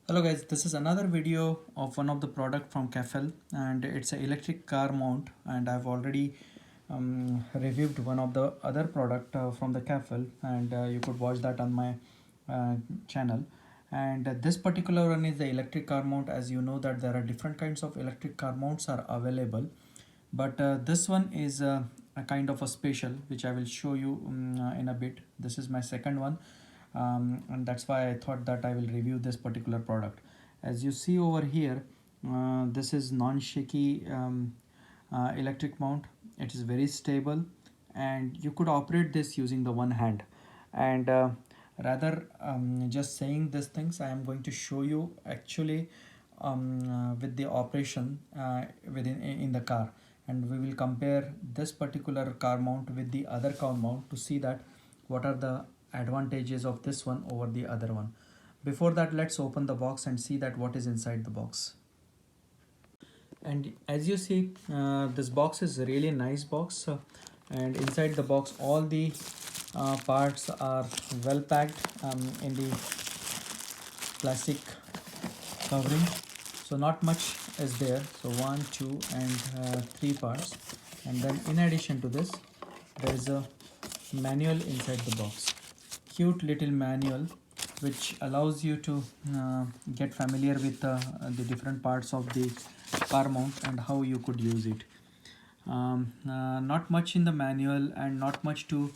Hello guys, this is another video of one of the product from Keffel, and it's an electric car mount, and I've already reviewed one of the other product from the Keffel, and you could watch that on my uh, channel. And this particular one is the electric car mount. As you know that there are different kinds of electric car mounts are available, but this one is a kind of a special which I will show you in a bit. This is my second one, and that's why I thought that I will review this particular product. As you see over here, this is non-shaky electric mount. It is very stable, and you could operate this using the one hand. And rather just saying these things, I am going to show you actually with the operation within in the car, and we will compare this particular car mount with the other car mount to see that what are the advantages of this one over the other one. Before that, let's open the box and see that what is inside the box. And as you see, this box is a really nice box, and inside the box all the parts are well packed in the plastic covering, so not much is there. So one, two, and three parts. And then in addition to this, there is a manual inside the box, cute little manual which allows you to get familiar with the different parts of the car mount and how you could use it. Not much in the manual and not much to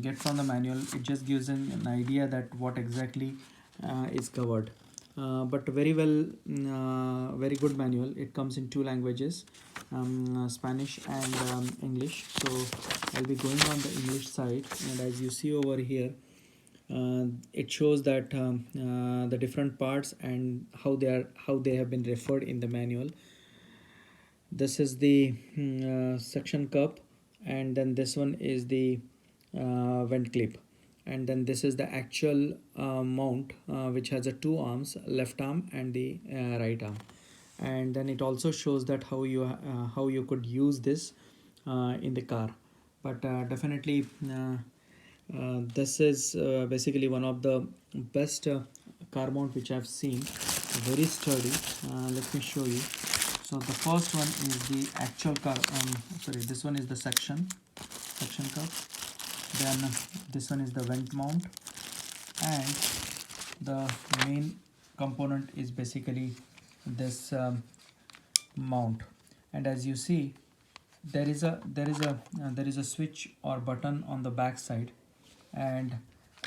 get from the manual. It just gives an idea that what exactly is covered, but very well, very good manual. It comes in two languages, Spanish and English. So I'll be going on the English side, and as you see over here, it shows that the different parts and how they have been referred in the manual. This is the suction cup, and then this one is the vent clip, and then this is the actual mount which has a two arms, left arm and the right arm. And then it also shows that how you could use this in the car. But definitely this is basically one of the best car mount which I've seen. Very sturdy. Let me show you. So the first one is the actual car. Sorry, this one is the section cup. Then this one is the vent mount, and the main component is basically this mount. And as you see, there is a switch or button on the back side, and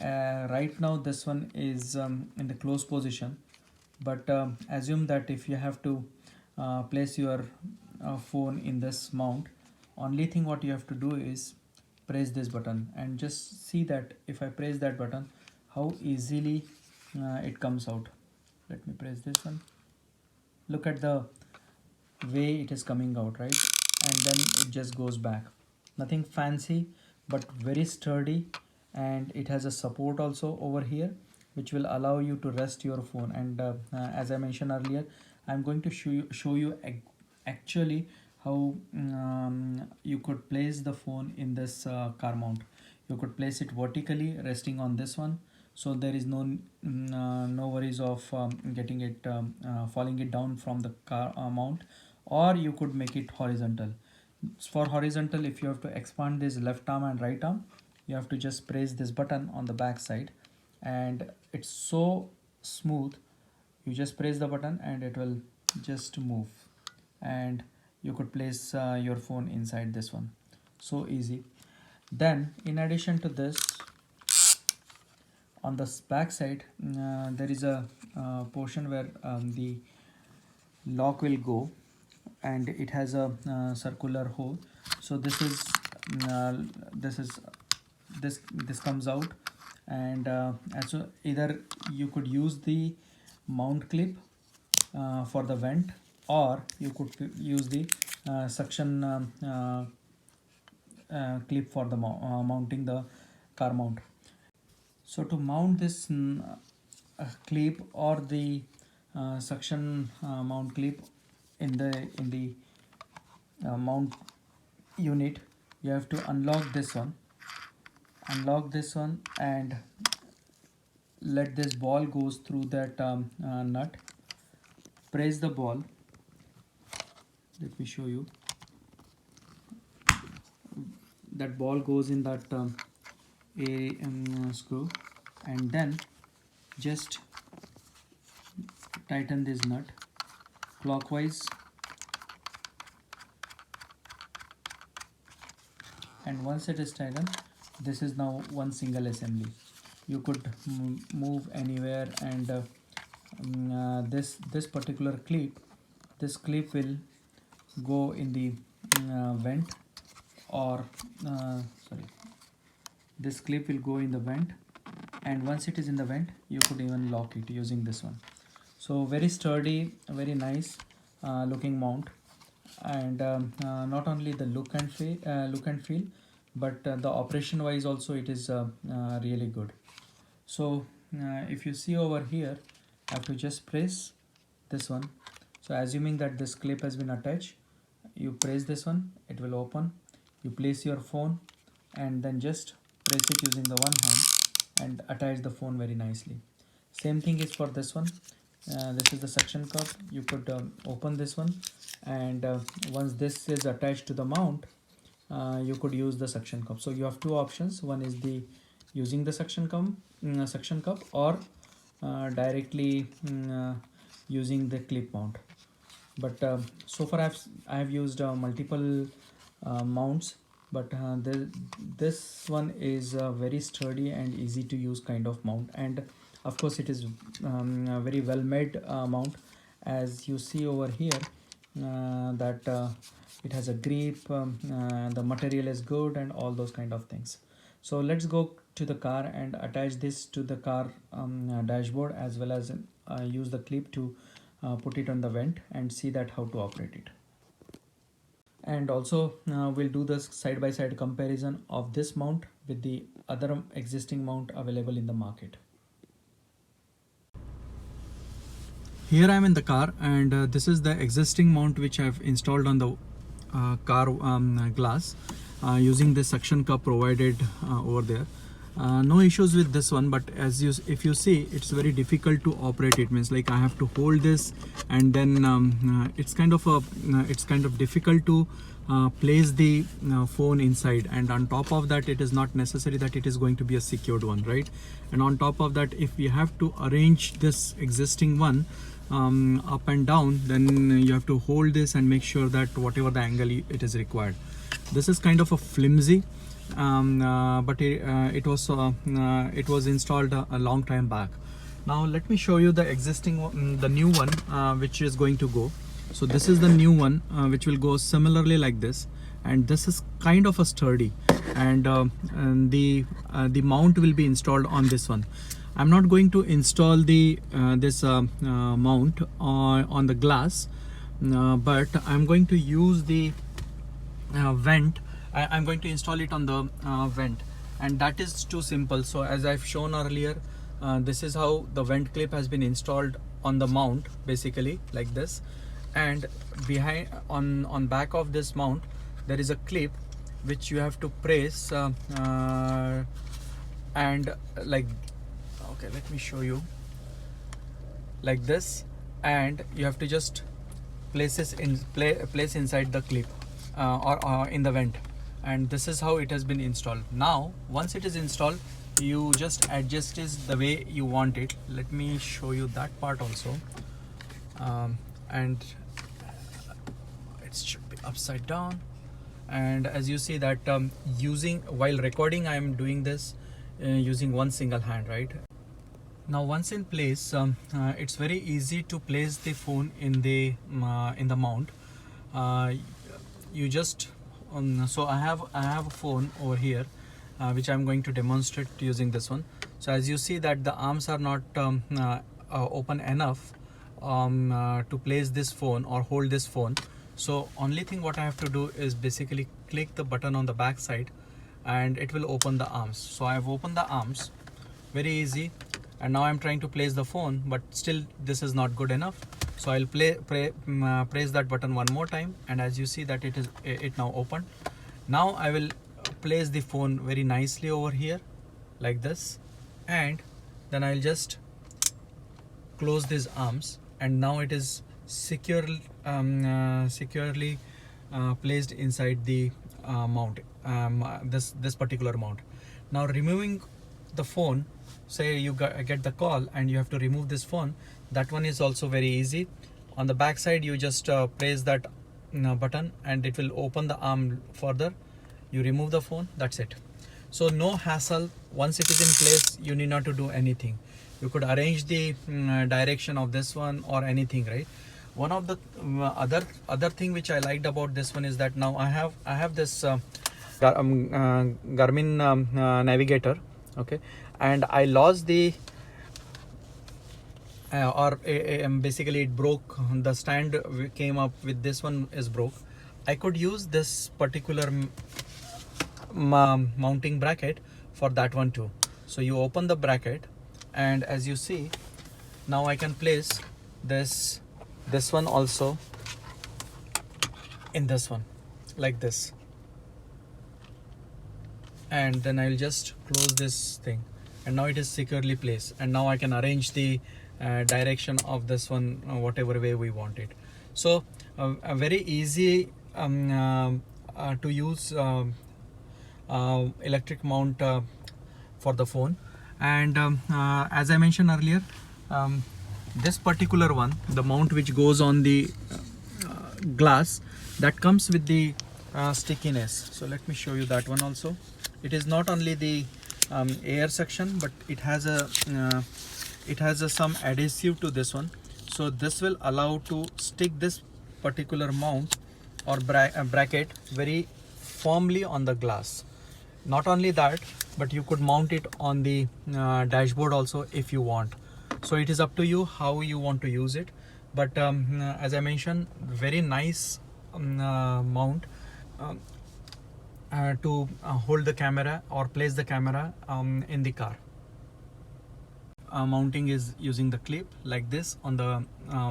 right now this one is in the closed position. But assume that if you have to place your phone in this mount, only thing what you have to do is press this button, and just see that if I press that button, how easily it comes out. Let me press this one. Look at the way it is coming out, right? And then it just goes back. Nothing fancy, but very sturdy. And it has a support also over here which will allow you to rest your phone. And as I mentioned earlier, I'm going to show you actually how you could place the phone in this car mount. You could place it vertically resting on this one, so there is no worries of getting it falling it down from the car mount. Or you could make it horizontal. For horizontal, if you have to expand this left arm and right arm, you have to just press this button on the back side, and it's so smooth. You just press the button and it will just move, and you could place your phone inside this one. So easy. Then in addition to this, on the back side, there is a portion where the lock will go, and it has a circular hole. So uh, this is this comes out, and so either you could use the mount clip for the vent, or you could use the suction clip for the mounting the car mount. So to mount this clip or the suction mount clip in the mount unit, you have to unlock this one, and let this ball goes through that nut. Press the ball. Let me show you. That ball goes in that screw, and then just tighten this nut clockwise, and once it is tightened, this is now one single assembly. You could move anywhere, and this particular clip, this clip will go in the vent, or sorry, this clip will go in the vent, and once it is in the vent, you could even lock it using this one. So very sturdy, very nice looking mount, and not only the look and feel, but the operation wise also it is really good. So if you see over here, I have to just press this one. So assuming that this clip has been attached, you press this one, it will open. You place your phone and then just press it using the one hand and attach the phone very nicely. Same thing is for this one. This is the suction cup. You could open this one, and once this is attached to the mount, you could use the suction cup. So you have two options. One is the using the suction cup, or directly using the clip mount. But so far I have used multiple mounts, but this one is very sturdy and easy to use kind of mount, and of course it is a very well made mount. As you see over here, that it has a grip, the material is good, and all those kind of things. So let's go to the car and attach this to the car dashboard, as well as use the clip to put it on the vent and see that how to operate it. And also we'll do the side-by-side comparison of this mount with the other existing mount available in the market. Here I am in the car, and this is the existing mount which I've installed on the car glass using the suction cup provided over there. No issues with this one, but if you see, it's very difficult to operate. It means like I have to hold this, and then it's kind of difficult to place the phone inside, and on top of that, it is not necessary that it is going to be a secured one, right? And on top of that, if we have to arrange this existing one up and down, then you have to hold this and make sure that whatever the angle it is required. This is kind of a flimsy, but it was installed a long time back. Now let me show you the existing one, the new one which is going to go. So this is the new one which will go similarly like this, and this is kind of a sturdy, and the mount will be installed on this one. I'm not going to install the this mount on the glass, but I'm going to use the vent. I'm going to install it on the vent, and that is too simple. So as I've shown earlier, this is how the vent clip has been installed on the mount, basically like this. And behind on back of this mount, there is a clip which you have to press and like, okay, let me show you, like this, and you have to just place this place inside the clip or in the vent, and this is how it has been installed. Now once it is installed, you just adjust it the way you want it. Let me show you that part also. And it should be upside down, and as you see that while recording, I am doing this using one single hand, right? Now once in place, it's very easy to place the phone in the mount. You just so I have a phone over here which I'm going to demonstrate using this one. So as you see that the arms are not open enough to place this phone or hold this phone. So only thing what I have to do is basically click the button on the back side, and it will open the arms. So I have opened the arms, very easy. And now I'm trying to place the phone, but still this is not good enough. So I'll press that button one more time, and as you see that it now opened. Now I will place the phone very nicely over here like this, and then I'll just close these arms, and now it is securely placed inside the mount, this particular mount. Now removing the phone, say you get the call and you have to remove this phone, that one is also very easy. On the back side you just press that button and it will open the arm further. You remove the phone, that's it. So no hassle. Once it is in place, you need not to do anything. You could arrange the direction of this one or anything, right? One of the other thing which I liked about this one is that now I have this Garmin Navigator, okay, and I lost the basically it broke. The stand came up with this one is broke. I could use this particular mounting bracket for that one too. So you open the bracket, and as you see, now I can place this one also in this one like this, and then I'll just close this thing, and now it is securely placed, and now I can arrange the direction of this one whatever way we want it. So a very easy to use electric mount for the phone. And as I mentioned earlier, this particular one, the mount which goes on the glass, that comes with the stickiness. So let me show you that one also. It is not only the air section, but it has some adhesive to this one. So this will allow to stick this particular mount or bracket very firmly on the glass. Not only that, but you could mount it on the dashboard also if you want. So it is up to you how you want to use it. But as I mentioned, very nice mount to hold the camera or place the camera in the car. Mounting is using the clip like this on the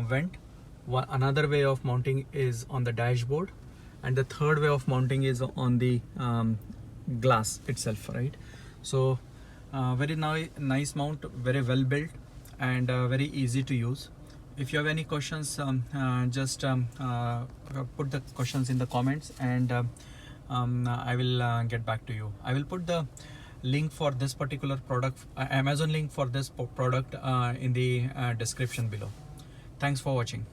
vent. Another way of mounting is on the dashboard, and the third way of mounting is on the glass itself, right? So very nice mount, very well built, and very easy to use. If you have any questions, just put the questions in the comments, and I will get back to you. I will put the link for this particular product, Amazon link for this product in the description below. Thanks for watching.